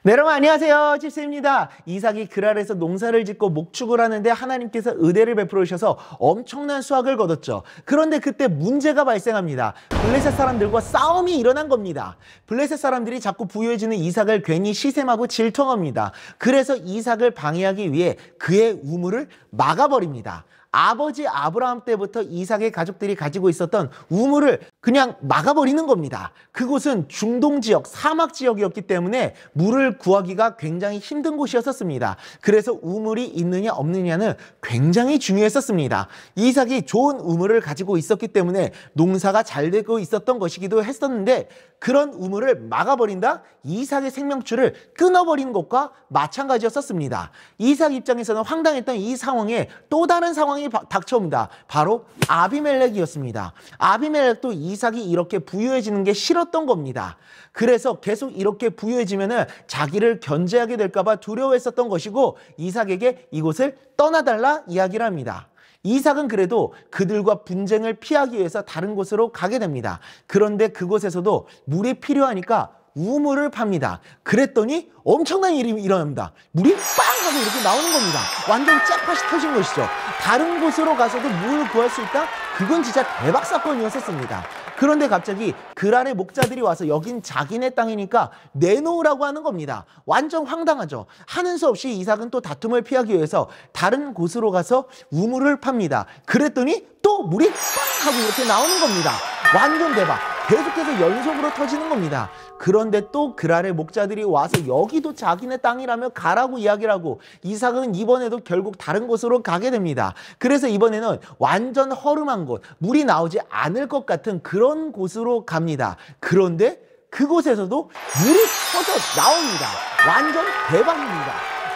네, 여러분 안녕하세요. 집세입니다. 이삭이 그랄에서 농사를 짓고 목축을 하는데 하나님께서 은혜를 베풀어 주셔서 엄청난 수확을 거뒀죠. 그런데 그때 문제가 발생합니다. 블레셋 사람들과 싸움이 일어난 겁니다. 블레셋 사람들이 자꾸 부유해지는 이삭을 괜히 시샘하고 질투합니다. 그래서 이삭을 방해하기 위해 그의 우물을 막아버립니다. 아버지 아브라함 때부터 이삭의 가족들이 가지고 있었던 우물을 그냥 막아버리는 겁니다. 그곳은 중동 지역, 사막 지역이었기 때문에 물을 구하기가 굉장히 힘든 곳이었습니다. 그래서 우물이 있느냐 없느냐는 굉장히 중요했었습니다. 이삭이 좋은 우물을 가지고 있었기 때문에 농사가 잘 되고 있었던 것이기도 했었는데 그런 우물을 막아버린다? 이삭의 생명줄을 끊어버리는 것과 마찬가지였었습니다. 이삭 입장에서는 황당했던 이 상황에 또 다른 상황이 닥쳐옵니다. 바로 아비멜렉이었습니다. 아비멜렉도 이삭이 이렇게 부유해지는 게 싫었던 겁니다. 그래서 계속 이렇게 부유해지면은 자기를 견제하게 될까봐 두려워했었던 것이고 이삭에게 이곳을 떠나달라 이야기를 합니다. 이삭은 그래도 그들과 분쟁을 피하기 위해서 다른 곳으로 가게 됩니다. 그런데 그곳에서도 물이 필요하니까 우물을 팝니다. 그랬더니 엄청난 일이 일어납니다. 물이 빵 하고 이렇게 나오는 겁니다. 완전 잭팟이 터진 것이죠. 다른 곳으로 가서도 물을 구할 수 있다? 그건 진짜 대박 사건이었었습니다. 그런데 갑자기 그랄의 목자들이 와서 여긴 자기네 땅이니까 내놓으라고 하는 겁니다. 완전 황당하죠. 하는 수 없이 이삭은 또 다툼을 피하기 위해서 다른 곳으로 가서 우물을 팝니다. 그랬더니 또 물이 빵 하고 이렇게 나오는 겁니다. 완전 대박. 계속해서 연속으로 터지는 겁니다. 그런데 또 그랄의 목자들이 와서 여기도 자기네 땅이라며 가라고 이야기를 하고 이삭은 이번에도 결국 다른 곳으로 가게 됩니다. 그래서 이번에는 완전 허름한 곳, 물이 나오지 않을 것 같은 그런 곳으로 갑니다. 그런데 그곳에서도 물이 터져 나옵니다. 완전 대박입니다.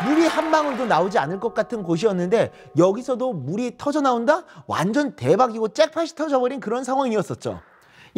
물이 한 방울도 나오지 않을 것 같은 곳이었는데 여기서도 물이 터져 나온다? 완전 대박이고 잭팟이 터져버린 그런 상황이었었죠.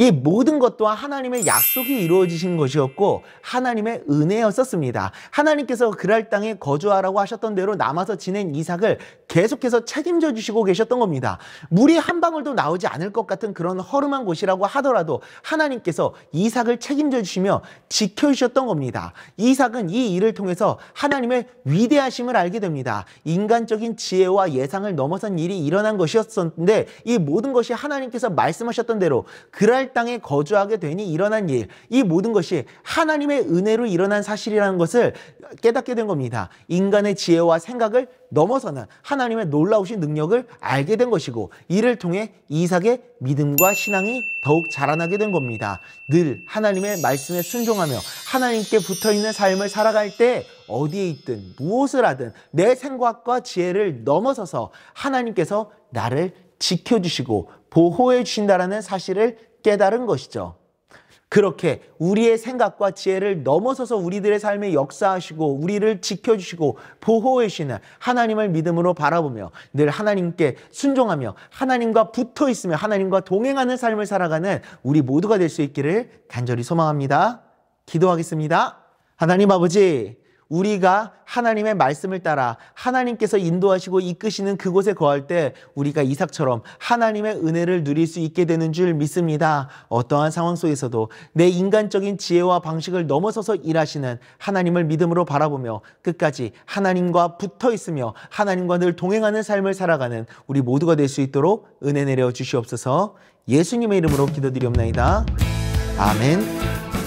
이 모든 것 또한 하나님의 약속이 이루어지신 것이었고 하나님의 은혜였었습니다. 하나님께서 그랄 땅에 거주하라고 하셨던 대로 남아서 지낸 이삭을 계속해서 책임져 주시고 계셨던 겁니다. 물이 한 방울도 나오지 않을 것 같은 그런 허름한 곳이라고 하더라도 하나님께서 이삭을 책임져 주시며 지켜주셨던 겁니다. 이삭은 이 일을 통해서 하나님의 위대하심을 알게 됩니다. 인간적인 지혜와 예상을 넘어선 일이 일어난 것이었는데 이 모든 것이 하나님께서 말씀하셨던 대로 그랄 땅에 거주하게 되니 일어난 일, 이 모든 것이 하나님의 은혜로 일어난 사실이라는 것을 깨닫게 된 겁니다. 인간의 지혜와 생각을 넘어서는 하나님의 놀라우신 능력을 알게 된 것이고 이를 통해 이삭의 믿음과 신앙이 더욱 자라나게 된 겁니다. 늘 하나님의 말씀에 순종하며 하나님께 붙어있는 삶을 살아갈 때 어디에 있든 무엇을 하든 내 생각과 지혜를 넘어서서 하나님께서 나를 지켜주시고 보호해 주신다는 사실을 깨달은 것이죠. 그렇게 우리의 생각과 지혜를 넘어서서 우리들의 삶에 역사하시고 우리를 지켜주시고 보호해 주시는 하나님을 믿음으로 바라보며 늘 하나님께 순종하며 하나님과 붙어 있으며 하나님과 동행하는 삶을 살아가는 우리 모두가 될 수 있기를 간절히 소망합니다. 기도하겠습니다. 하나님 아버지, 우리가 하나님의 말씀을 따라 하나님께서 인도하시고 이끄시는 그곳에 거할 때 우리가 이삭처럼 하나님의 은혜를 누릴 수 있게 되는 줄 믿습니다. 어떠한 상황 속에서도 내 인간적인 지혜와 방식을 넘어서서 일하시는 하나님을 믿음으로 바라보며 끝까지 하나님과 붙어 있으며 하나님과 늘 동행하는 삶을 살아가는 우리 모두가 될 수 있도록 은혜 내려 주시옵소서. 예수님의 이름으로 기도드리옵나이다. 아멘.